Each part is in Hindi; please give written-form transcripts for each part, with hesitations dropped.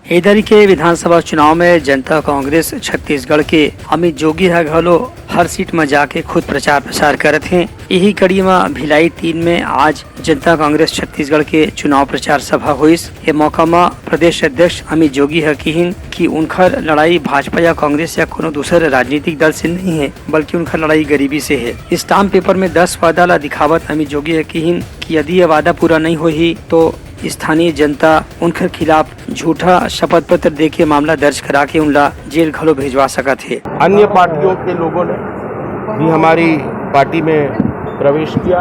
इधर के विधानसभा चुनाव में जनता कांग्रेस छत्तीसगढ़ के अमित जोगी घलो हर सीट में जाके खुद प्रचार करत हैं। यही कड़ी में भिलाई 3 में आज जनता कांग्रेस छत्तीसगढ़ के चुनाव प्रचार सभा हुई। ये मौका में प्रदेश अध्यक्ष अमित जोगी कहिन कि उनकर लड़ाई भाजपा या कांग्रेस या कोनो दूसरे राजनीतिक दल से नहीं है, बल्कि उनका लड़ाई गरीबी से है। स्टाम्प पेपर में 10 वादा ला दिखावत अमित जोगी कहिन कि यदि ये वादा पूरा नहीं होही तो स्थानीय जनता उनके खिलाफ झूठा शपथ पत्र देके मामला दर्ज करा के उनला जेल घलो भेजवा सकत है। अन्य पार्टियों के लोगों ने भी हमारी पार्टी में प्रवेश किया।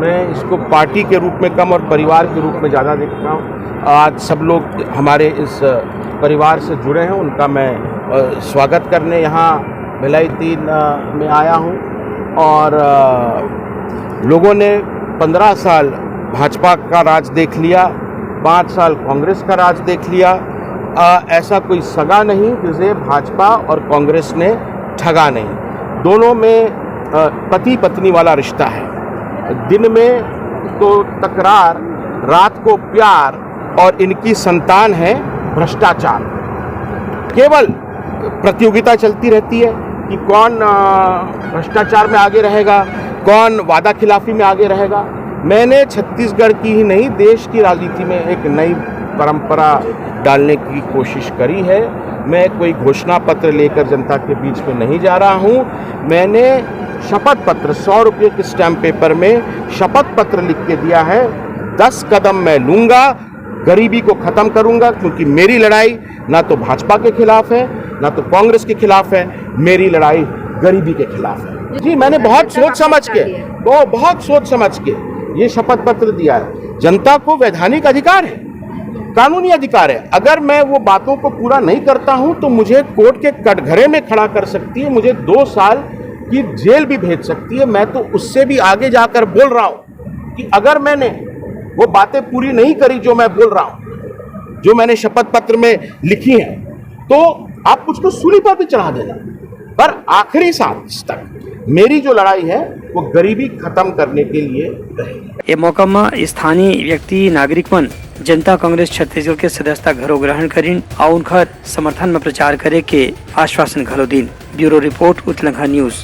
मैं इसको पार्टी के रूप में कम और परिवार के रूप में ज़्यादा देखता हूँ। आज सब लोग हमारे इस परिवार से जुड़े हैं, उनका मैं स्वागत करने यहाँ भिलाई 3 में आया हूँ। और लोगों ने 15 साल भाजपा का राज देख लिया, 5 साल कांग्रेस का राज देख लिया। ऐसा कोई सगा नहीं जिसे भाजपा और कांग्रेस ने ठगा नहीं। दोनों में पति पत्नी वाला रिश्ता है। दिन में तो तकरार, रात को प्यार, और इनकी संतान है भ्रष्टाचार। केवल प्रतियोगिता चलती रहती है कि कौन भ्रष्टाचार में आगे रहेगा, कौन वादा खिलाफी में आगे रहेगा। मैंने छत्तीसगढ़ की ही नहीं, देश की राजनीति में एक नई परंपरा डालने की कोशिश करी है। मैं कोई घोषणा पत्र लेकर जनता के बीच में नहीं जा रहा हूं। मैंने शपथ पत्र 100 रुपये के स्टैम्प पेपर में शपथ पत्र लिख के दिया है। 10 कदम मैं लूँगा, गरीबी को ख़त्म करूँगा, क्योंकि मेरी लड़ाई ना तो भाजपा के खिलाफ है ना तो कांग्रेस के खिलाफ है, मेरी लड़ाई गरीबी के खिलाफ है। जी, मैंने बहुत सोच समझ के ये शपथ पत्र दिया है। जनता को वैधानिक अधिकार है, कानूनी अधिकार है। अगर मैं वो बातों को पूरा नहीं करता हूं तो मुझे कोर्ट के कटघरे में खड़ा कर सकती है, मुझे 2 साल की जेल भी भेज सकती है। मैं तो उससे भी आगे जाकर बोल रहा हूं कि अगर मैंने वो बातें पूरी नहीं करी जो मैं बोल रहा हूं, जो मैंने शपथ पत्र में लिखी हैं, तो आप मुझको सूली पर भी चढ़ा देना, पर आखिरी सांस तक मेरी जो लड़ाई है वो गरीबी खत्म करने के लिए रहेगी। ये मौका में स्थानीय व्यक्ति नागरिक मन जनता कांग्रेस छत्तीसगढ़ के सदस्यता घरो ग्रहण करीन और उनका समर्थन में प्रचार करे के आश्वासन घलो दिन। ब्यूरो रिपोर्ट उत्तलंघा न्यूज।